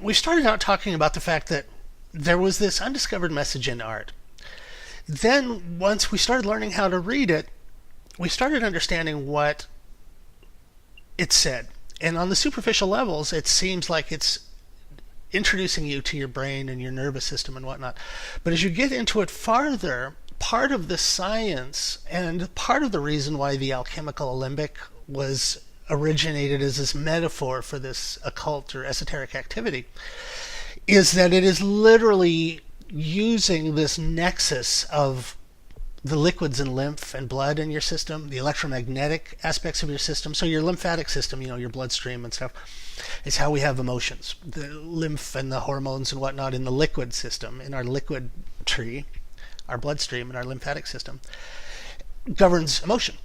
we started out talking about the fact that there was this undiscovered message in art. Then, once we started learning how to read it, we started understanding what it said. And on the superficial levels, it seems like it's introducing you to your brain and your nervous system and whatnot. But as you get into it farther, part of the science and part of the reason why the alchemical alembic was originated as this metaphor for this occult or esoteric activity is that it is literally using this nexus of the liquids and lymph and blood in your system, the electromagnetic aspects of your system. So your lymphatic system, your bloodstream and stuff, is how we have emotions. The lymph and the hormones and whatnot in the liquid system, in our liquid tree, our bloodstream and our lymphatic system, governs emotion.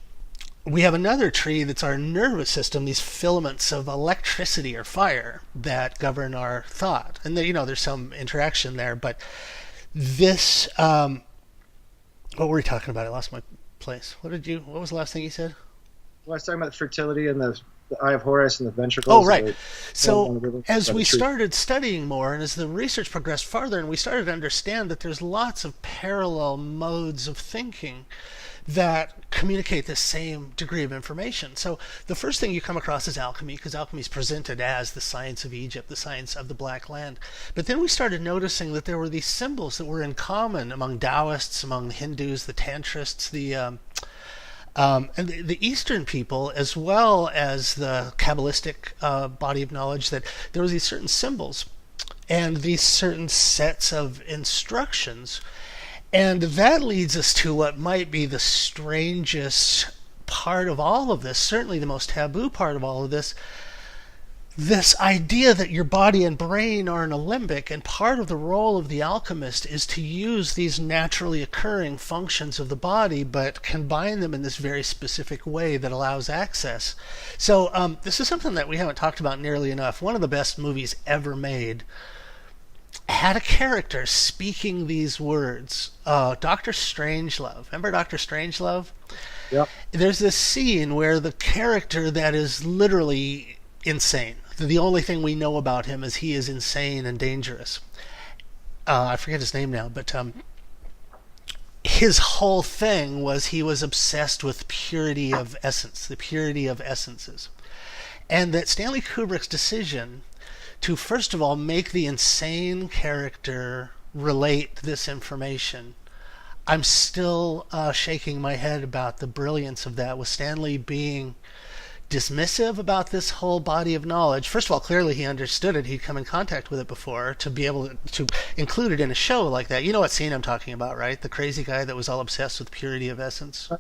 We have another tree that's our nervous system, these filaments of electricity or fire that govern our thought. And there's some interaction there, but this what were we talking about? I lost my place. What was the last thing you said? Well, I was talking about the fertility and the Eye of Horus and the ventricles. Oh, right. So as we started studying more and as the research progressed farther and we started to understand that there's lots of parallel modes of thinking that communicate the same degree of information. So the first thing you come across is alchemy, because alchemy is presented as the science of Egypt, the science of the Black Land. But then we started noticing that there were these symbols that were in common among Taoists, among the Hindus, the Tantrists, and the Eastern people, as well as the Kabbalistic body of knowledge, that there were these certain symbols and these certain sets of instructions. And that leads us to what might be the strangest part of all of this, certainly the most taboo part of all of this idea that your body and brain are an alembic, and part of the role of the alchemist is to use these naturally occurring functions of the body, but combine them in this very specific way that allows access. So this is something that we haven't talked about nearly enough. One of the best movies ever made had a character speaking these words. Dr. Strangelove. Remember Dr. Strangelove? Yep. There's this scene where the character that is literally insane. The only thing we know about him is he is insane and dangerous. I forget his name now, but his whole thing was he was obsessed with purity of essence, the purity of essences. And that Stanley Kubrick's decision to first of all make the insane character relate this information. I'm still shaking my head about the brilliance of that, with Stanley being dismissive about this whole body of knowledge. First of all, clearly he understood it. He'd come in contact with it before to be able to include it in a show like that. You know what scene I'm talking about, right? The crazy guy that was all obsessed with purity of essence.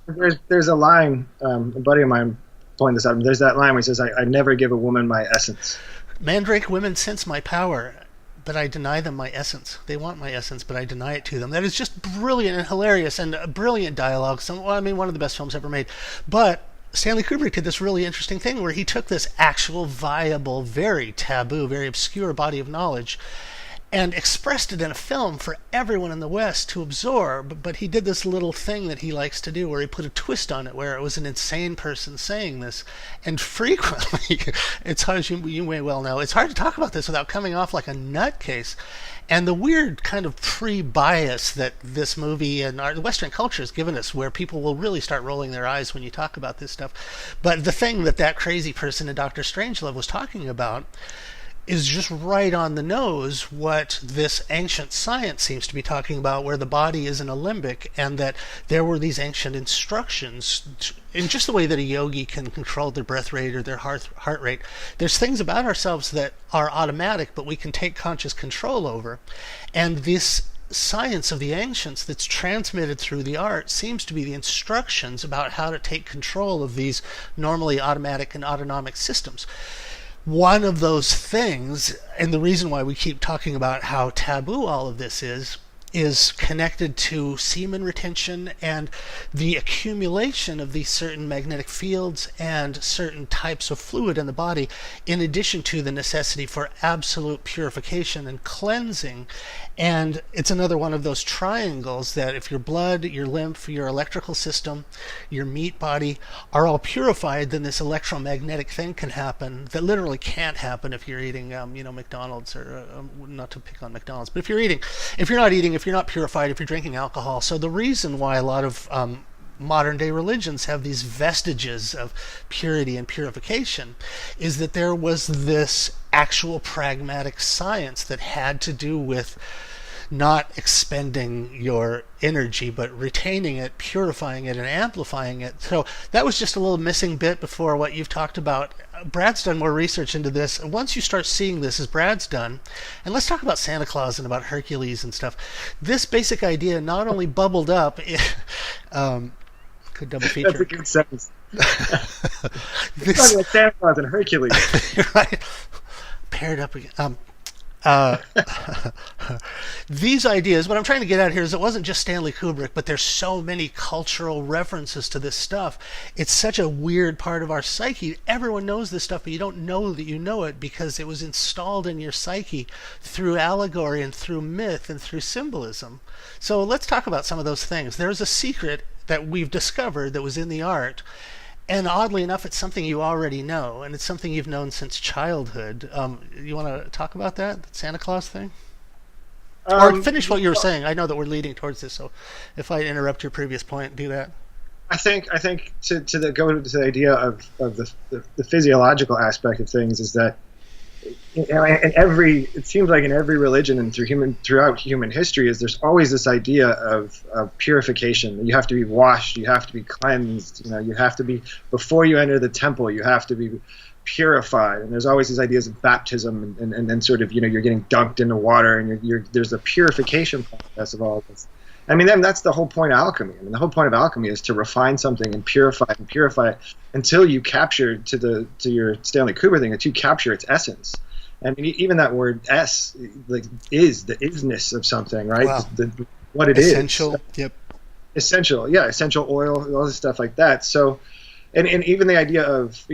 There's a line, a buddy of mine pointed this out. There's that line where he says, I never give a woman my essence. Mandrake women sense my power, but I deny them my essence. They want my essence, but I deny it to them. That is just brilliant and hilarious and a brilliant dialogue. One of the best films ever made. But Stanley Kubrick did this really interesting thing where he took this actual viable, very taboo, very obscure body of knowledge and expressed it in a film for everyone in the West to absorb. But he did this little thing that he likes to do where he put a twist on it, where it was an insane person saying this. And frequently, it's hard, as you may well know, it's hard to talk about this without coming off like a nutcase. And the weird kind of pre-bias that this movie and the Western culture has given us, where people will really start rolling their eyes when you talk about this stuff. But the thing that crazy person in Dr. Strangelove was talking about is just right on the nose what this ancient science seems to be talking about, where the body is an alembic, and that there were these ancient instructions in just the way that a yogi can control their breath rate or their heart rate. There's things about ourselves that are automatic, but we can take conscious control over. And this science of the ancients that's transmitted through the art seems to be the instructions about how to take control of these normally automatic and autonomic systems. One of those things, and the reason why we keep talking about how taboo all of this is is connected to semen retention and the accumulation of these certain magnetic fields and certain types of fluid in the body, in addition to the necessity for absolute purification and cleansing. And it's another one of those triangles that if your blood, your lymph, your electrical system, your meat body are all purified, then this electromagnetic thing can happen that literally can't happen if you're eating, McDonald's, or not to pick on McDonald's, but if you're not eating, if you're not purified, if you're drinking alcohol. So the reason why a lot of modern day religions have these vestiges of purity and purification is that there was this actual pragmatic science that had to do with not expending your energy, but retaining it, purifying it, and amplifying it. So that was just a little missing bit before what you've talked about. Brad's done more research into this. And once you start seeing this, as Brad's done, and let's talk about Santa Claus and about Hercules and stuff, this basic idea not only bubbled up, could double feature. That's a good sentence. Talking about Santa Claus and Hercules. Right? Paired up again. These ideas, what I'm trying to get at here is it wasn't just Stanley Kubrick, but there's so many cultural references to this stuff. It's such a weird part of our psyche. Everyone knows this stuff, but you don't know that you know it because it was installed in your psyche through allegory and through myth and through symbolism. So let's talk about some of those things. There's a secret that we've discovered that was in the art. And oddly enough, it's something you already know, and it's something you've known since childhood. You want to talk about that Santa Claus thing? Or finish what you were saying. I know that we're leading towards this, so if I interrupt your previous point, do that. I think to go to the idea of the physiological aspect of things is that it seems like in every religion and throughout human history there's always this idea of purification. You have to be washed, you have to be cleansed, you have to be, before you enter the temple, you have to be purified. And there's always these ideas of baptism and then sort of, you're getting dunked into water, and there's a purification process of all of this. I mean, then that's the whole point of alchemy. I mean, the whole point of alchemy is to refine something and purify it until you capture, to your Stanley Kubrick thing, that you capture its essence. I mean, even that word "s" is the isness of something, right? Wow. What it Essential. is. Yep. Essential, yeah, essential oil, all this stuff like that. So, and even the idea of,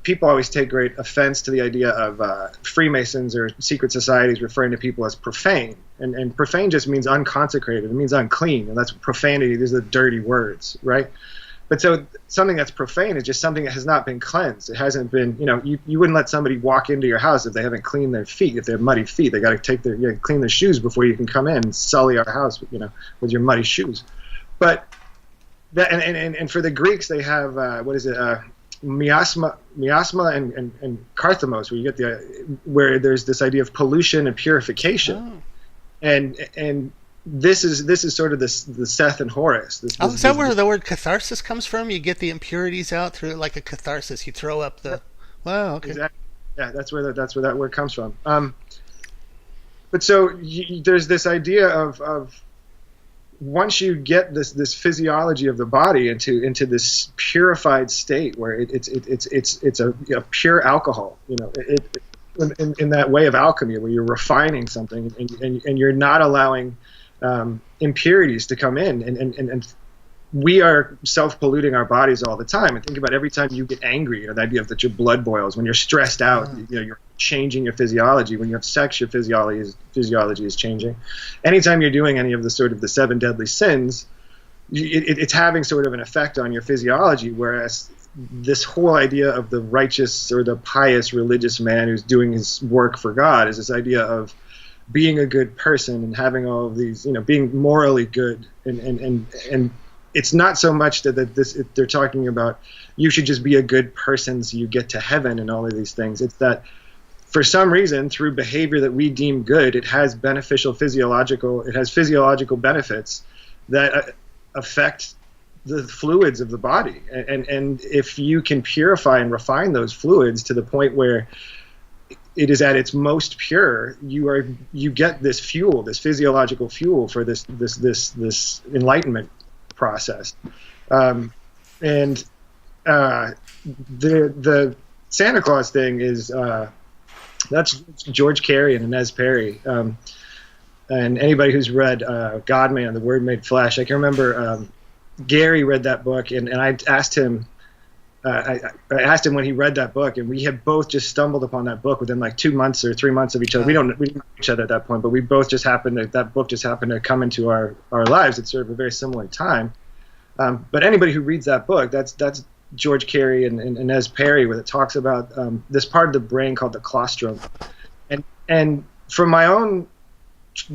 people always take great offense to the idea of Freemasons or secret societies referring to people as profane. And profane just means unconsecrated. It means unclean. And that's profanity. These are the dirty words, right? But so something that's profane is just something that has not been cleansed. It hasn't been, you wouldn't let somebody walk into your house if they haven't cleaned their feet. If they have muddy feet, they got to clean their shoes before you can come in and sully our house, with your muddy shoes. But that, and for the Greeks, they have, miasma and Carthamos, where you get where there's this idea of pollution and purification. Oh. And this is sort of the Seth and Horus. Is that where the word catharsis comes from? You get the impurities out through like a catharsis. You throw up the. Wow. Okay. Exactly. Yeah, that's where that word comes from. But so there's this idea of once you get this physiology of the body into this purified state where it's a pure alcohol, in that way of alchemy where you're refining something and you're not allowing impurities to come in, and we are self-polluting our bodies all the time. And think about every time you get angry, the idea that your blood boils. When you're stressed out, you're changing your physiology. When you have sex, your physiology is changing. Anytime you're doing any of the sort of the 7 deadly sins, it's having sort of an effect on your physiology. Whereas this whole idea of the righteous or the pious religious man who's doing his work for God is this idea of being a good person and having all of these, being morally good, and it's not so much that they're talking about you should just be a good person so you get to heaven and all of these things. It's that for some reason, through behavior that we deem good, it has physiological benefits that affect the fluids of the body. And if you can purify and refine those fluids to the point where it is at its most pure, you get this fuel, this physiological fuel for this enlightenment process. The Santa Claus thing is that's George Carey and Inez Perry. And anybody who's read God-Man, The Word Made Flesh, I can remember Gary read that book, and I asked him. I asked him when he read that book, and we had both just stumbled upon that book within like 2 months or 3 months of each other. We didn't know each other at that point, but we both just that book just happened to come into our lives at sort of a very similar time. But anybody who reads that book, that's George Carey and Inez Perry, where it talks about this part of the brain called the colostrum. And from my own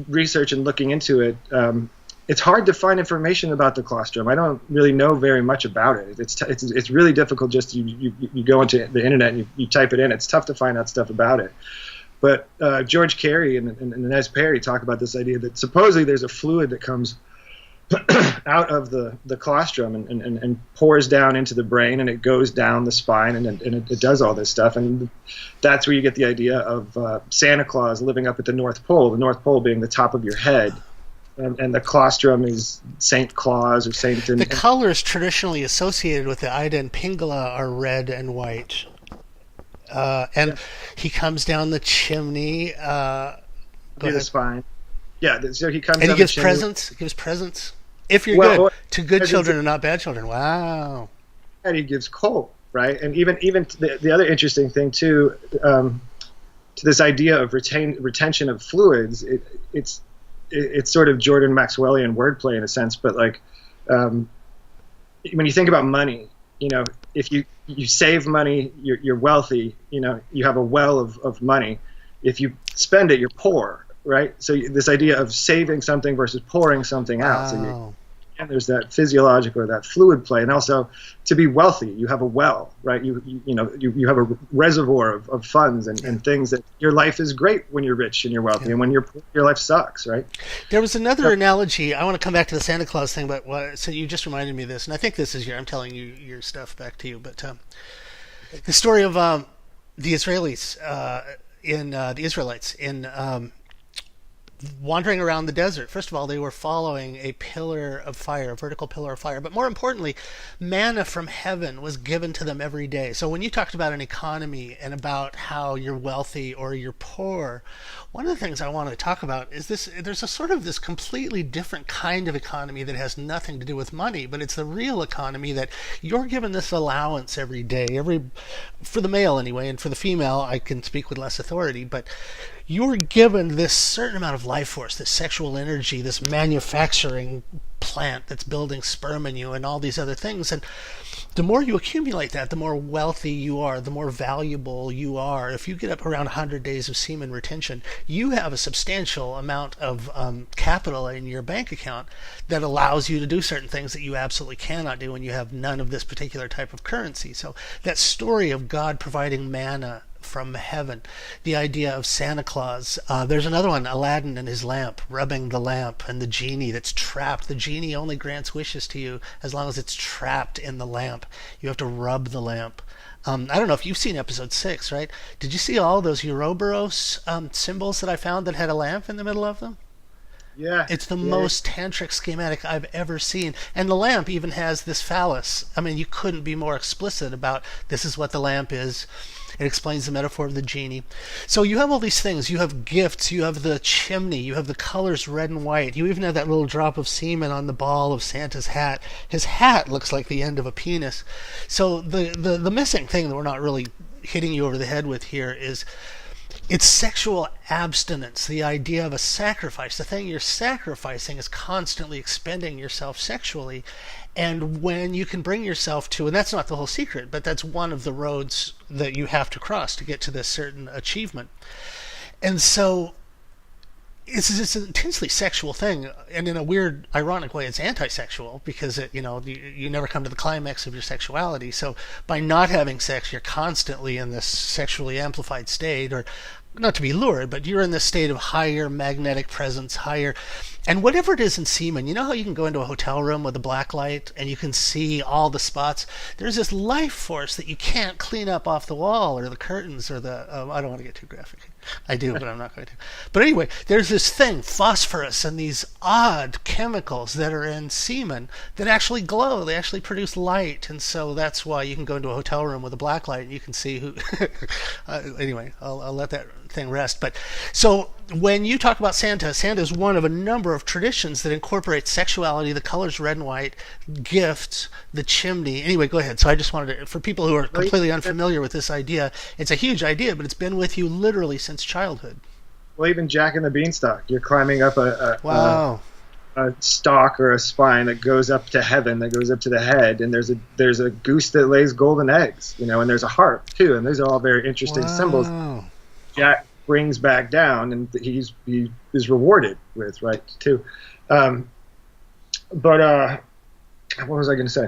research and looking into it, it's hard to find information about the colostrum. I don't really know very much about it. It's really difficult. Just you go into the internet and you type it in. It's tough to find out stuff about it. But George Carey and Inez Perry talk about this idea that supposedly there's a fluid that comes out of the colostrum and pours down into the brain, and it goes down the spine, and it does all this stuff. And that's where you get the idea of Santa Claus living up at the North Pole, the North Pole being the top of your head. And the colostrum is Saint Claus or Saint. The colors traditionally associated with the Ida and Pingala are red and white. He comes down the chimney. Go the spine. Yeah, so he comes. And he gives presents. He gives presents. If you're good to good children and not bad children. Wow. And he gives coal, right? And even the other interesting thing too, to this idea of retention of fluids, it's sort of Jordan Maxwellian wordplay in a sense, but like when you think about money, if you save money, you're wealthy. You have a well of money. If you spend it, you're poor, right? So this idea of saving something versus pouring something out. Wow. And there's that physiological or that fluid play, and also to be wealthy, you have a well, right? You have a reservoir of funds and things that your life is great when you're rich and you're wealthy, and when you're poor, your life sucks, right? There was another analogy. I want to come back to the Santa Claus thing, but so you just reminded me of this, and I think this is I'm telling you your stuff back to you, but the story of the Israelis the Israelites in wandering around the desert. First of all, they were following a pillar of fire, a vertical pillar of fire. But more importantly, manna from heaven was given to them every day. So when you talked about an economy and about how you're wealthy or you're poor, one of the things I want to talk about is this. There's a sort of this completely different kind of economy that has nothing to do with money, but it's the real economy that you're given this allowance every day, for the male anyway, and for the female, I can speak with less authority, but you're given this certain amount of life force, this sexual energy, this manufacturing plant that's building sperm in you and all these other things. And the more you accumulate that, the more wealthy you are, the more valuable you are. If you get up around 100 days of semen retention, you have a substantial amount of capital in your bank account that allows you to do certain things that you absolutely cannot do when you have none of this particular type of currency. So that story of God providing manna from heaven, the idea of Santa Claus. There's another one, Aladdin and his lamp, rubbing the lamp, and the genie that's trapped. The genie only grants wishes to you as long as it's trapped in the lamp. You have to rub the lamp. I don't know if you've seen episode 6, right? Did you see all those Ouroboros symbols that I found that had a lamp in the middle of them? Yeah. It's the most tantric schematic I've ever seen. And the lamp even has this phallus. I mean, you couldn't be more explicit about this is what the lamp is. It explains the metaphor of the genie. So you have all these things. You have gifts. You have the chimney. You have the colors red and white. You even have that little drop of semen on the ball of Santa's hat. His hat looks like the end of a penis. So the missing thing that we're not really hitting you over the head with here is it's sexual abstinence, the idea of a sacrifice. The thing you're sacrificing is constantly expending yourself sexually. And when you can bring yourself to, and that's not the whole secret, but that's one of the roads that you have to cross to get to this certain achievement. And so it's an intensely sexual thing, and in a weird, ironic way, it's anti-sexual because you never come to the climax of your sexuality. So by not having sex, you're constantly in this sexually amplified state, or not to be lured, but you're in this state of higher magnetic presence, and whatever it is in semen, you know how you can go into a hotel room with a black light and you can see all the spots? There's this life force that you can't clean up off the wall or the curtains or I don't want to get too graphic. I do, but I'm not going to. But anyway, there's this thing, phosphorus, and these odd chemicals that are in semen that actually glow. They actually produce light, and so that's why you can go into a hotel room with a black light and you can see who. Anyway, I'll let that thing rest. But so when you talk about Santa, Santa is one of a number of traditions that incorporate sexuality, the colors red and white, gifts, the chimney. Anyway, go ahead. So I just wanted to, for people who are completely unfamiliar with this idea, it's a huge idea, but it's been with you literally since childhood. Well, even Jack and the Beanstalk, you're climbing up Wow. a stalk or a spine that goes up to heaven, that goes up to the head, and there's a goose that lays golden eggs, and there's a harp too, and those are all very interesting symbols. Jack brings back down, and he is rewarded with, right, too. But what was I going to say?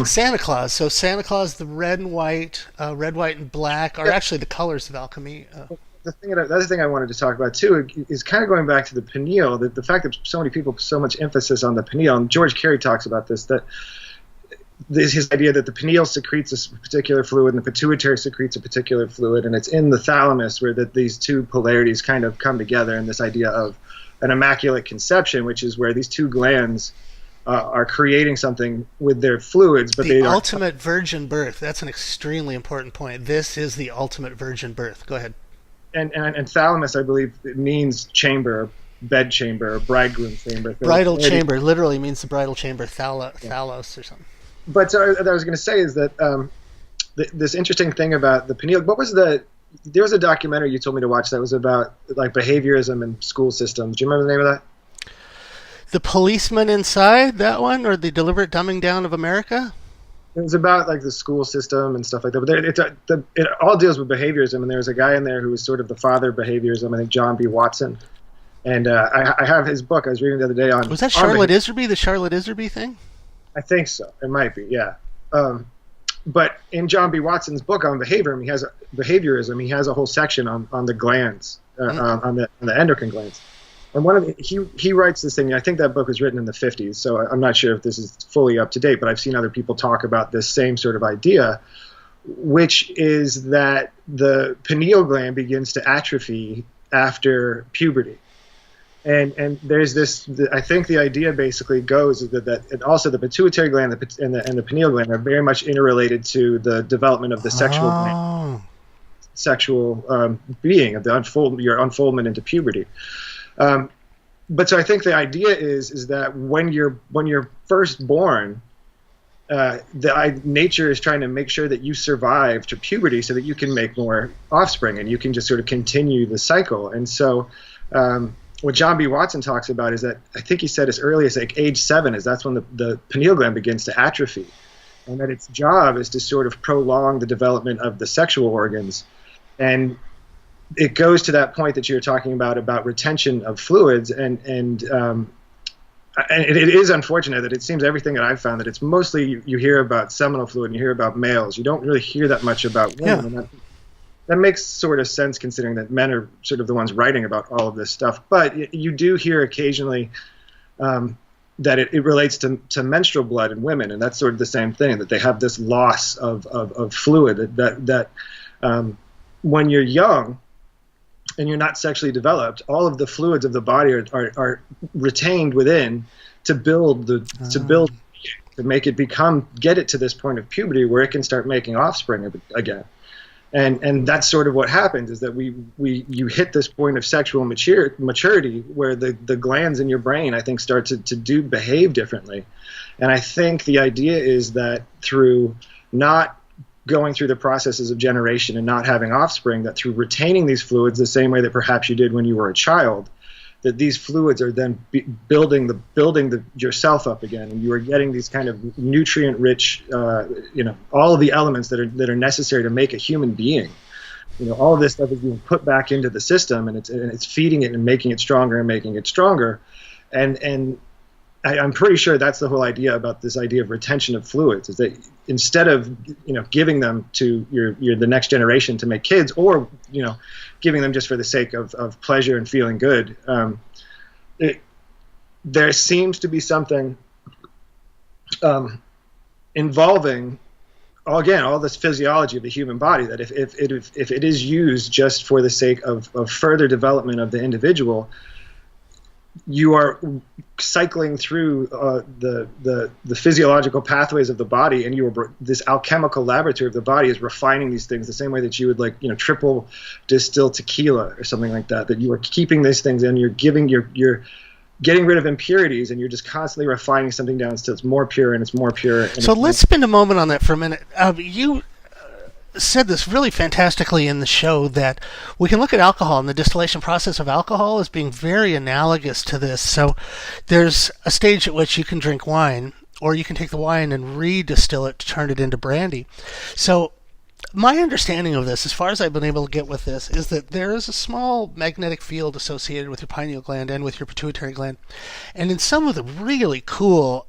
Santa Claus. So Santa Claus, the red, white, and black are actually the colors of alchemy. The other thing I wanted to talk about too is kind of going back to the pineal. The fact that so many people put so much emphasis on the pineal, and George Carey talks about this. That his idea that the pineal secretes a particular fluid and the pituitary secretes a particular fluid, and it's in the thalamus where these two polarities kind of come together, and this idea of an immaculate conception, which is where these two glands are creating something with their fluids, but the ultimate virgin birth. That's an extremely important point. This is the ultimate virgin birth. Go ahead. And thalamus, I believe, it means chamber, bed chamber, bridegroom chamber. Bridal chamber literally means the bridal chamber, thalos or something. But so what I was going to say is that this interesting thing about the pineal. There was a documentary you told me to watch that was about like behaviorism in school systems. Do you remember the name of that? The Policeman Inside, that one, or The Deliberate Dumbing Down of America? It was about like the school system and stuff like that. But it all deals with behaviorism, and there was a guy in there who was sort of the father of behaviorism. I think John B. Watson, and I have his book. I was reading the other day on. Was that Charlotte Iserby? The Charlotte Iserby thing? I think so. It might be, yeah. But in John B. Watson's book on behaviorism, he has a whole section on the glands, on the endocrine glands. And he writes this thing. I think that book was written in the 50s, so I'm not sure if this is fully up to date. But I've seen other people talk about this same sort of idea, which is that the pineal gland begins to atrophy after puberty. And there's this. I think the idea basically goes that and also the pituitary gland and the pineal gland are very much interrelated to the development of the sexual being of your unfoldment into puberty. But so I think the idea is that when you're first born, nature is trying to make sure that you survive to puberty so that you can make more offspring and you can just sort of continue the cycle. And so what John B. Watson talks about is that I think he said as early as like age 7 that's when the pineal gland begins to atrophy, and that its job is to sort of prolong the development of the sexual organs. And it goes to that point that you're talking about retention of fluids, and it is unfortunate that it seems everything that I've found that it's mostly you hear about seminal fluid and you hear about males. You don't really hear that much about women. Yeah. And that makes sort of sense considering that men are sort of the ones writing about all of this stuff. But you do hear occasionally that it relates to menstrual blood in women, and that's sort of the same thing, that they have this loss of fluid that when you're young and you're not sexually developed, all of the fluids of the body are retained within to make it get it to this point of puberty where it can start making offspring again. And that's sort of what happens, is that you hit this point of sexual maturity where the glands in your brain, I think, start to behave differently. And I think the idea is that through not going through the processes of generation and not having offspring, that through retaining these fluids the same way that perhaps you did when you were a child, that these fluids are then building yourself up again, and you are getting these kind of nutrient-rich, all of the elements that are necessary to make a human being. All of this stuff is being put back into the system, and it's feeding it and making it stronger and making it stronger, and I'm pretty sure that's the whole idea about this idea of retention of fluids, is that instead of giving them to the next generation to make kids, or giving them just for the sake of pleasure and feeling good, there seems to be something involving all this physiology of the human body, that if it is used just for the sake of further development of the individual, you are cycling through the physiological pathways of the body, and this alchemical laboratory of the body is refining these things the same way that you would, like, triple distill tequila or something like that. That you are keeping these things and you're getting rid of impurities, and you're just constantly refining something down until it's more pure and it's more pure. And so let's spend a moment on that for a minute. You said this really fantastically in the show, that we can look at alcohol and the distillation process of alcohol as being very analogous to this. So there's a stage at which you can drink wine, or you can take the wine and redistill it to turn it into brandy. So my understanding of this, as far as I've been able to get with this, is that there is a small magnetic field associated with your pineal gland and with your pituitary gland. And in some of the really cool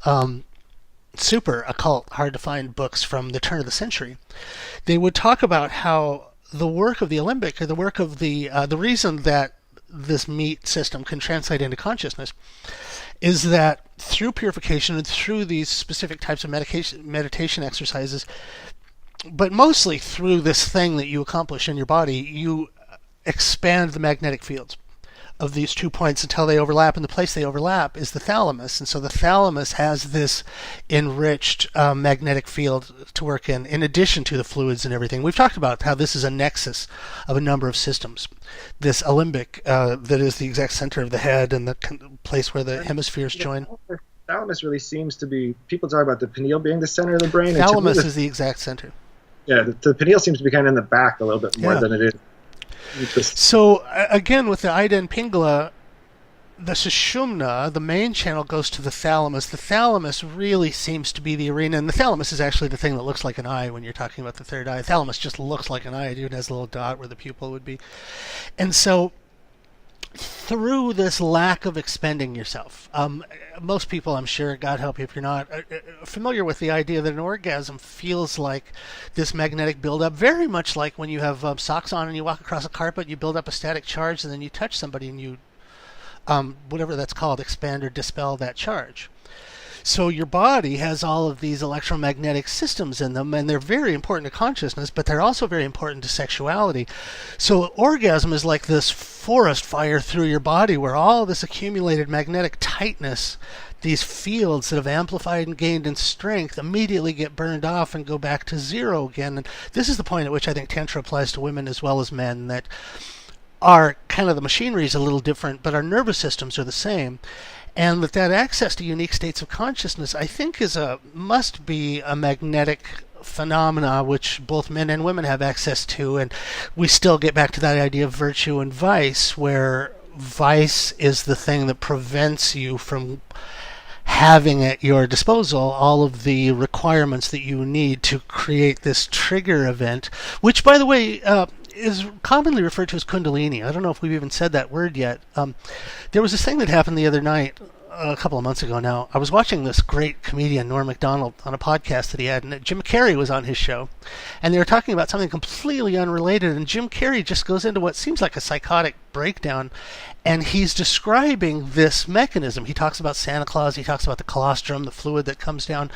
super occult, hard to find books from the turn of the century, they would talk about how the work of the alembic, or the work of the reason that this meat system can translate into consciousness, is that through purification and through these specific types of meditation exercises, but mostly through this thing that you accomplish in your body, you expand the magnetic fields of these 2 points until they overlap, and the place they overlap is the thalamus. And so the thalamus has this enriched magnetic field to work in addition to the fluids and everything. We've talked about how this is a nexus of a number of systems. This alembic that is the exact center of the head and the place where the hemispheres join. Thalamus really seems to be, people talk about the pineal being the center of the brain. Thalamus is the exact center. Yeah, the pineal seems to be kind of in the back a little bit more than it is. So again, with the Ida and Pingala, the Sushumna, the main channel, goes to the thalamus. The thalamus really seems to be the arena, and the thalamus is actually the thing that looks like an eye when you're talking about the third eye. The thalamus just looks like an eye. It has a little dot where the pupil would be. And so through this lack of expending yourself, most people, I'm sure, God help you if you're not, familiar with the idea that an orgasm feels like this magnetic buildup, very much like when you have socks on and you walk across a carpet, you build up a static charge, and then you touch somebody and you, whatever that's called, expand or dispel that charge. So your body has all of these electromagnetic systems in them, and they're very important to consciousness, but they're also very important to sexuality. So orgasm is like this forest fire through your body where all this accumulated magnetic tightness, these fields that have amplified and gained in strength, immediately get burned off and go back to zero again. And this is the point at which I think Tantra applies to women as well as men, that our kind of the machinery is a little different, but our nervous systems are the same. And that access to unique states of consciousness, I think, must be a magnetic phenomena which both men and women have access to. And we still get back to that idea of virtue and vice, where vice is the thing that prevents you from having at your disposal all of the requirements that you need to create this trigger event, which, by the way, is commonly referred to as Kundalini. I don't know if we've even said that word yet. There was this thing that happened the other night, a couple of months ago now. I was watching this great comedian, Norm Macdonald, on a podcast that he had, and Jim Carrey was on his show, and they were talking about something completely unrelated, and Jim Carrey just goes into what seems like a psychotic breakdown, and he's describing this mechanism. He talks about Santa Claus, he talks about the colostrum, the fluid that comes down.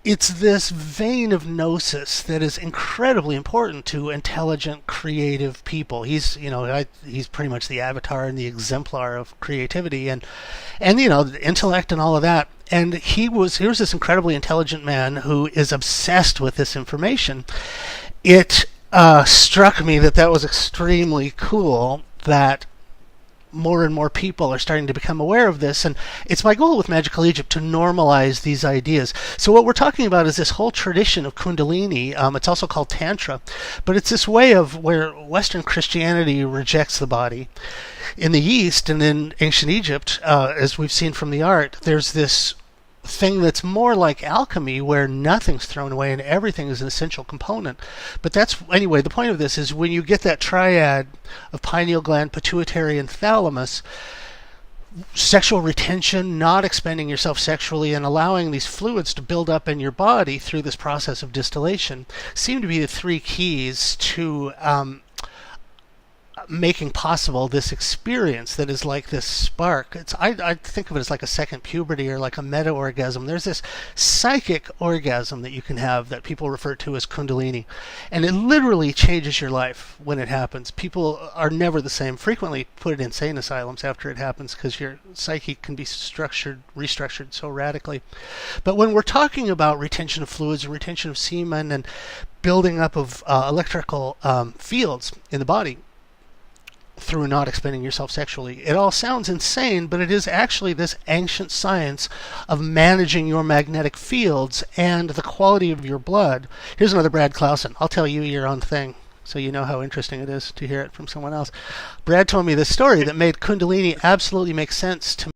It's this vein of gnosis that is incredibly important to intelligent, creative people. He's pretty much the avatar and the exemplar of creativity and the intellect and all of that. And here's this incredibly intelligent man who is obsessed with this information. It struck me that was extremely cool, that more and more people are starting to become aware of this, and it's my goal with Magical Egypt to normalize these ideas. So what we're talking about is this whole tradition of Kundalini. It's also called Tantra, but it's this way of where Western Christianity rejects the body. In the East and in ancient Egypt, as we've seen from the art, there's this thing that's more like alchemy, where nothing's thrown away and everything is an essential component. But anyway, the point of this is when you get that triad of pineal gland, pituitary, and thalamus, sexual retention, not expending yourself sexually, and allowing these fluids to build up in your body through this process of distillation seem to be the three keys to making possible this experience that is like this spark. I think of it as like a second puberty or like a meta orgasm. There's this psychic orgasm that you can have that people refer to as Kundalini, and it literally changes your life when it happens. People are never the same. Frequently put in insane asylums after it happens because your psyche can be restructured so radically. But when we're talking about retention of fluids and retention of semen and building up of electrical fields in the body through not expending yourself sexually, it all sounds insane, but it is actually this ancient science of managing your magnetic fields and the quality of your blood. Here's another Brad Clausen. I'll tell you your own thing so you know how interesting it is to hear it from someone else. Brad told me this story that made Kundalini absolutely make sense to me.